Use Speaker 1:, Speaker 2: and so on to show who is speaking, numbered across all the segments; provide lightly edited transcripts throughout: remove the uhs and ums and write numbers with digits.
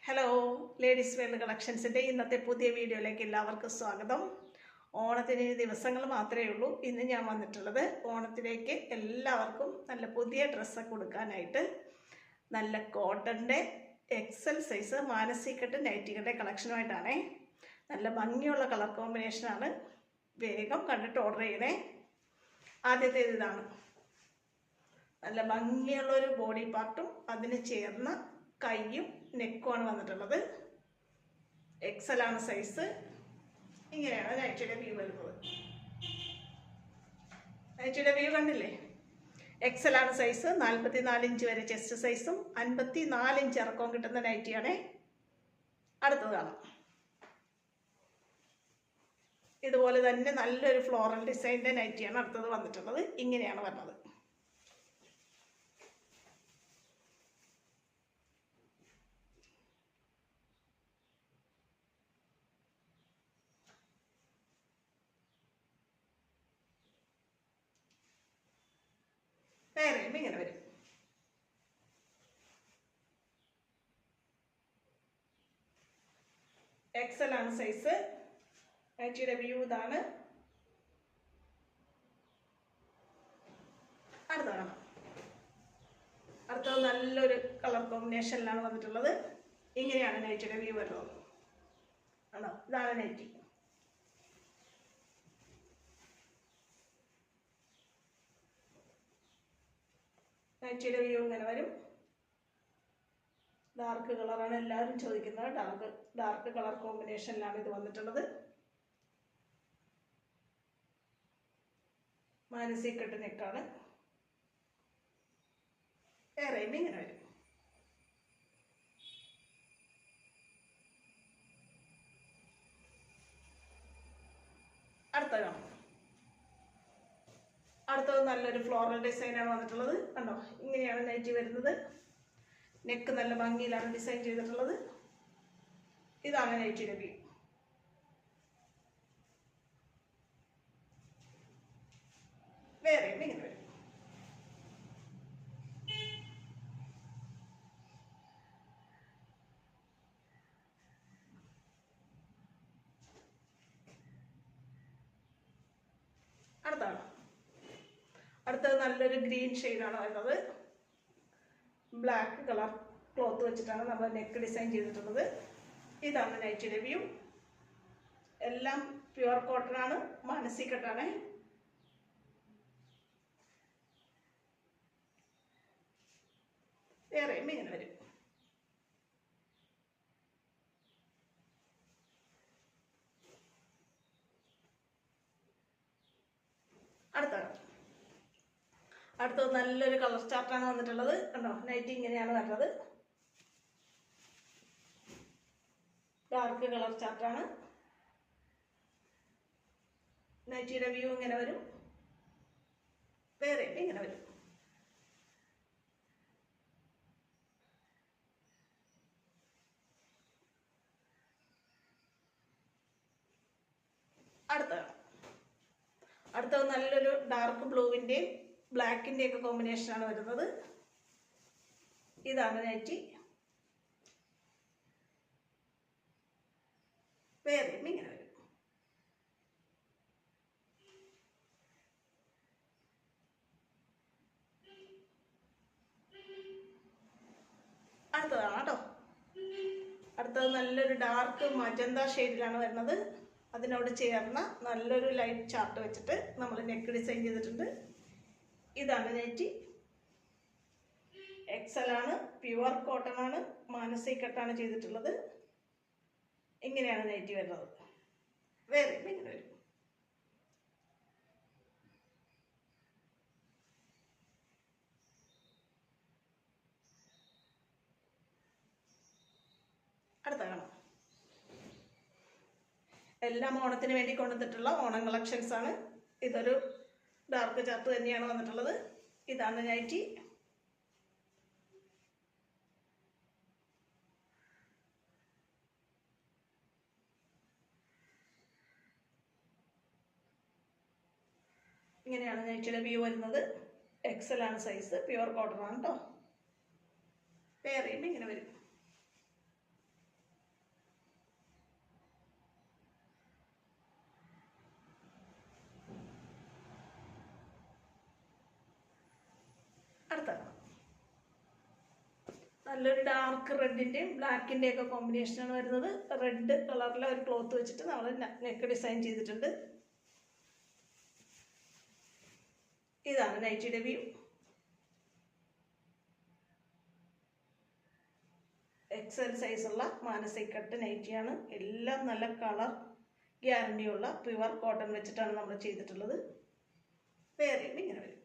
Speaker 1: Hello ladies wear കളക്ഷൻസിൻ്റെ ഇന്നത്തെ പുതിയ വീഡിയോയിലേക്ക് എല്ലാവർക്കും സ്വാഗതം. ഓണത്തിന് ദിവസങ്ങൾ മാത്രമേ ഉള്ളൂ. ഇന്ന് ഞാൻ വന്നിട്ടുള്ളത് ഓണത്തിലേക്ക് എല്ലാവർക്കും നല്ല പുതിയ ഡ്രസ്സൊക്കെ കൊടുക്കാനായിട്ട് നല്ല കോട്ടൻ്റെ എക്സൽ സൈസ് മാനസികട്ട് നൈറ്റികളുടെ കളക്ഷനുമായിട്ടാണേ. നല്ല ഭംഗിയുള്ള കളർ കോമ്പിനേഷനാണ്. വേഗം കണ്ടിട്ട് ഓർഡർ ചെയ്യണേ. ആദ്യത്തേത് ഇതാണ്. നല്ല ഭംഗിയുള്ളൊരു ബോഡി പാർട്ടും അതിന് ചേർന്ന കൈയും നെക്കുമാണ് വന്നിട്ടുള്ളത്. എക്സലാണ് സൈസ്. ഇങ്ങനെയാണ് നൈറ്റിയുടെ വ്യൂ വരുന്നത്. നൈറ്റിയുടെ വ്യൂ കണ്ടില്ലേ? എക്സലാണ് സൈസ്. 44 ഇഞ്ച് വരെ ചെസ്റ്റ് സൈസും 54 ഇഞ്ച് ഇറക്കവും കിട്ടുന്ന നൈറ്റിയാണേ. അടുത്തത് കാണാം. ഇതുപോലെ തന്നെ നല്ലൊരു ഫ്ലോറൽ ഡിസൈൻ്റെ നൈറ്റിയാണ് അടുത്തത് വന്നിട്ടുള്ളത്. ഇങ്ങനെയാണ് വരുന്നത്. വേറെയും ഇങ്ങനെ വരും. എക്സലാണ് സൈസ്. നൈറ്റിയുടെ വ്യൂ ഇതാണ്. അടുത്തതാണ്. അടുത്തത് നല്ലൊരു കളർ കോമ്പിനേഷനിലാണ് വന്നിട്ടുള്ളത്. ഇങ്ങനെയാണ് നൈറ്റിയുടെ വ്യൂ വരുന്നത്. ആണോ? ഇതാണ് നൈറ്റി. നൈറ്റിയുടെ വ്യൂ ഇങ്ങനെ വരും. ഡാർക്ക് കളറാണ് എല്ലാവരും ചോദിക്കുന്നത്. ഡാർക്ക് കളർ കോമ്പിനേഷനിലാണ് ഇത് വന്നിട്ടുള്ളത്. മാനസികട്ട് നെക്കാണ്. വേറെയും ഇങ്ങനെ വരും. അടുത്തത് കാണാം. അടുത്തത് നല്ലൊരു ഫ്ലോറൽ ഡിസൈനാണ് വന്നിട്ടുള്ളത്. കണ്ടോ? ഇങ്ങനെയാണ് നൈറ്റി വരുന്നത്. നെക്ക് നല്ല ഭംഗിയിലാണ് ഡിസൈൻ ചെയ്തിട്ടുള്ളത്. ഇതാണ് നൈറ്റിയുടെ വ്യൂ. വേറെയും ഇങ്ങനെ വരും. അടുത്താണ്. അടുത്തത് നല്ലൊരു ഗ്രീൻ ഷെയ്ഡാണ് വരുന്നത്. ബ്ലാക്ക് കളർ ക്ലോത്ത് വെച്ചിട്ടാണ് നമ്മൾ നെക്ക് ഡിസൈൻ ചെയ്തിട്ടുള്ളത്. ഇതാണ് നൈറ്റിയുടെ വ്യൂ. എല്ലാം പ്യുവർ കോട്ടൺ ആണ്. മാനസികട്ടാണ്. വേറെയും ഇങ്ങനെ വരും. അടുത്തത് നല്ലൊരു കളർ ചാർട്ടാണ് വന്നിട്ടുള്ളത്. കണ്ടോ? നൈറ്റി ഇങ്ങനെയാണ് വരുന്നത്. ഡാർക്ക് കളർ ചാർട്ടാണ്. നൈറ്റിയുടെ വ്യൂ ഇങ്ങനെ വരും. വേറെ ഇങ്ങനെ വരും. അടുത്തത് നല്ലൊരു ഡാർക്ക് ബ്ലൂവിൻ്റെയും ബ്ലാക്കിൻ്റെയൊക്കെ കോമ്പിനേഷനാണ് വരുന്നത്. ഇതാണ് നൈറ്റി. വേറെയും ഇങ്ങനെ വരും. അടുത്തതാണ് കേട്ടോ. അടുത്തത് നല്ലൊരു ഡാർക്ക് മജന്ത ഷെയ്ഡിലാണ് വരുന്നത്. അതിനോട് ചേർന്ന നല്ലൊരു ലൈറ്റ് ചാർട്ട് വെച്ചിട്ട് നമ്മൾ നെക്ക് ഡിസൈൻ ചെയ്തിട്ടുണ്ട്. ഇതാണ് നൈറ്റി. എക്സലാണ്. പ്യുവർ കോട്ടൺ ആണ്. മാനസികട്ടാണ് ചെയ്തിട്ടുള്ളത്. ഇങ്ങനെയാണ് നൈറ്റി വരുന്നത്. വേറെ ഇങ്ങനെ വരും. അടുത്ത കാണാം. എല്ലാം ഓണത്തിന് വേണ്ടി കൊണ്ടുവന്നിട്ടുള്ള ഓണം കളക്ഷൻസ് ആണ്. ഇതൊരു ഡാർക്ക് ചാർട്ട് തന്നെയാണ് വന്നിട്ടുള്ളത്. ഇതാണ് നൈറ്റി. ഇങ്ങനെയാണ് നൈറ്റിയുടെ വ്യൂ വരുന്നത്. എക്സലാണ് സൈസ്. പ്യുവർ കോട്ടൺ ആണ് കേട്ടോ. വേറെയും ഇങ്ങനെ വരും. നല്ലൊരു ഡാർക്ക് റെഡിൻ്റെയും ബ്ലാക്കിൻ്റെയും ഒക്കെ കോമ്പിനേഷനാണ് വരുന്നത്. റെഡ് കളറിലെ ഒരു ക്ലോത്ത് വെച്ചിട്ട് നമ്മൾ നെക്ക് ഡിസൈൻ ചെയ്തിട്ടുണ്ട്. ഇതാണ് നൈറ്റിയുടെ വ്യൂ. എക്സൽ സൈസുള്ള മാനസിക് കട്ട് നൈറ്റിയാണ്. എല്ലാം നല്ല കളർ ഗ്യാരണ്ടിയുള്ള പ്യുവർ കോട്ടൺ വെച്ചിട്ടാണ് നമ്മൾ ചെയ്തിട്ടുള്ളത്. വേറെ ഇങ്ങനെ വരും.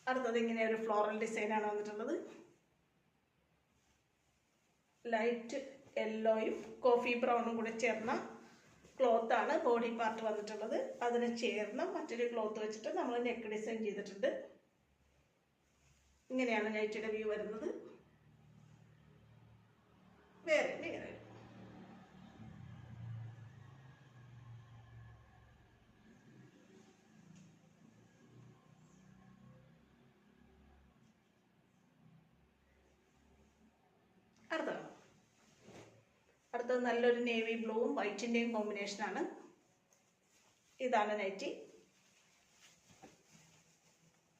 Speaker 1: അടുത്തത് ഇങ്ങനെ ഒരു ഫ്ലോറൽ ഡിസൈനാണ് വന്നിട്ടുള്ളത്. ലൈറ്റ് യെല്ലോയും കോഫി ബ്രൗണും കൂടെ ചേർന്ന ക്ലോത്താണ് ബോഡി പാർട്ട് വന്നിട്ടുള്ളത്. അതിന് ചേർന്ന മറ്റൊരു ക്ലോത്ത് വെച്ചിട്ട് നമ്മൾ നെക്ക് ഡിസൈൻ ചെയ്തിട്ടുണ്ട്. ഇങ്ങനെയാണ് നൈറ്റിയുടെ വ്യൂ വരുന്നത്. വേറെ ഇങ്ങനെ വരും. അടുത്തത് നല്ലൊരു നേവി ബ്ലൂവും വൈറ്റിൻ്റെയും കോമ്പിനേഷനാണ്. ഇതാണ് നൈറ്റി.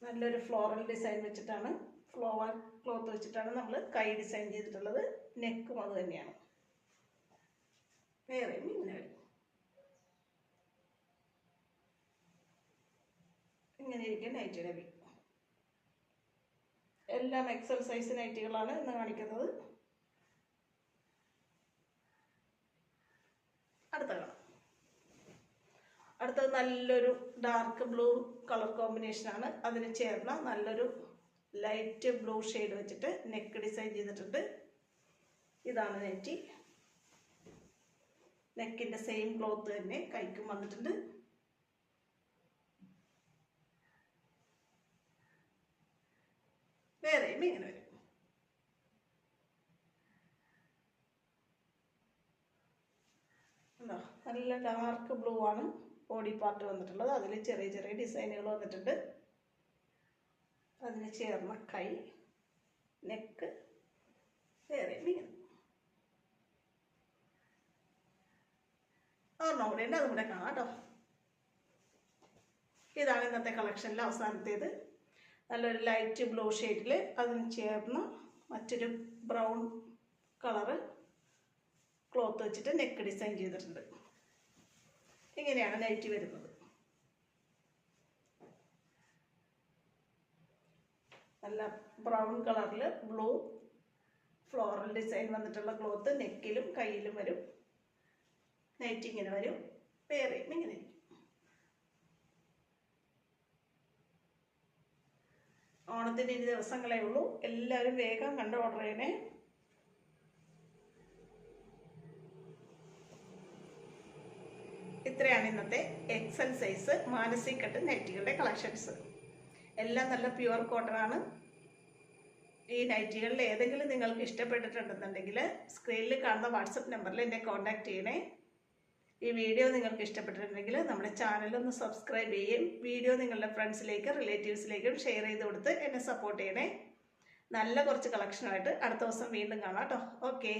Speaker 1: നല്ലൊരു ഫ്ലോറൽ ഡിസൈൻ വെച്ചിട്ടാണ്, ഫ്ലോവർ ക്ലോത്ത് വെച്ചിട്ടാണ് നമ്മൾ കൈ ഡിസൈൻ ചെയ്തിട്ടുള്ളത്. നെക്കും അത് തന്നെയാണ്. വേറെ ഇങ്ങനെ വരും. ഇങ്ങനെ ഇരിക്കും നൈറ്റിയുടെ വ്യൂ. എല്ലാം എക്സൽ സൈസ് നൈറ്റികളാണ് ഇന്ന് കാണിക്കുന്നത്. അടുത്തത് നല്ലൊരു ഡാർക്ക് ബ്ലൂ കളർ കോമ്പിനേഷനാണ്. അതിന് ചേർന്ന നല്ലൊരു ലൈറ്റ് ബ്ലൂ ഷെയ്ഡ് വെച്ചിട്ട് നെക്ക് ഡിസൈൻ ചെയ്തിട്ടുണ്ട്. ഇതാണ് നെറ്റി. നെക്കിൻ്റെ സെയിം ക്ലോത്ത് തന്നെ കൈക്കും വന്നിട്ടുണ്ട്. വേറെയും ഇങ്ങനെ വരും. നല്ല ഡാർക്ക് ബ്ലൂ ആണ് ബോഡി പാർട്ട് വന്നിട്ടുള്ളത്. അതിൽ ചെറിയ ചെറിയ ഡിസൈനുകൾ വന്നിട്ടുണ്ട്. അതിന് ചേർന്ന കൈ, നെക്ക്, വേറെ ഇങ്ങനെ ഒരെണ്ണം കൂടെ ഉണ്ട്, അതും കൂടെ കാണാം കേട്ടോ. ഇതാണ് ഇന്നത്തെ കളക്ഷനിലെ അവസാനത്തേത്. നല്ലൊരു ലൈറ്റ് ബ്ലൂ ഷെയ്ഡിൽ അതിന് ചേർന്ന് മറ്റൊരു ബ്രൗൺ കളറ് ക്ലോത്ത് വെച്ചിട്ട് നെക്ക് ഡിസൈൻ ചെയ്തിട്ടുണ്ട്. ഇങ്ങനെയാണ് നൈറ്റി വരുന്നത്. നല്ല ബ്രൗൺ കളറിൽ ബ്ലൂ ഫ്ലോറൽ ഡിസൈൻ വന്നിട്ടുള്ള ക്ലോത്ത് നെക്കിലും കയ്യിലും വരും. നൈറ്റി ഇങ്ങനെ വരും. വേറെയും ഇങ്ങനെ ഇരിക്കും. ഓണത്തിൻ്റെ ഇനി ദിവസങ്ങളേ ഉള്ളൂ. എല്ലാവരും വേഗം കണ്ട് ഓർഡർ ചെയ്യണേ. ഇത്രയാണ് ഇന്നത്തെ എക്സൽ സൈസ് മാനസിക് കട്ട് നൈറ്റികളുടെ കളക്ഷൻസ്. എല്ലാം നല്ല പ്യുവർ കോട്ടൺ ആണ്. ഈ നൈറ്റികളിൽ ഏതെങ്കിലും നിങ്ങൾക്ക് ഇഷ്ടപ്പെട്ടിട്ടുണ്ടെന്നുണ്ടെങ്കിൽ സ്ക്രീനിൽ കാണുന്ന വാട്സപ്പ് നമ്പറിൽ എന്നെ കോൺടാക്റ്റ് ചെയ്യണേ. ഈ വീഡിയോ നിങ്ങൾക്ക് ഇഷ്ടപ്പെട്ടിട്ടുണ്ടെങ്കിൽ നമ്മുടെ ചാനലൊന്ന് സബ്സ്ക്രൈബ് ചെയ്യും. വീഡിയോ നിങ്ങളുടെ ഫ്രണ്ട്സിലേക്കും റിലേറ്റീവ്സിലേക്കും ഷെയർ ചെയ്ത് കൊടുത്ത് എന്നെ സപ്പോർട്ട് ചെയ്യണേ. നല്ല കുറച്ച് കളക്ഷനുമായിട്ട് അടുത്ത ദിവസം വീണ്ടും കാണാം കേട്ടോ. ഓക്കെ.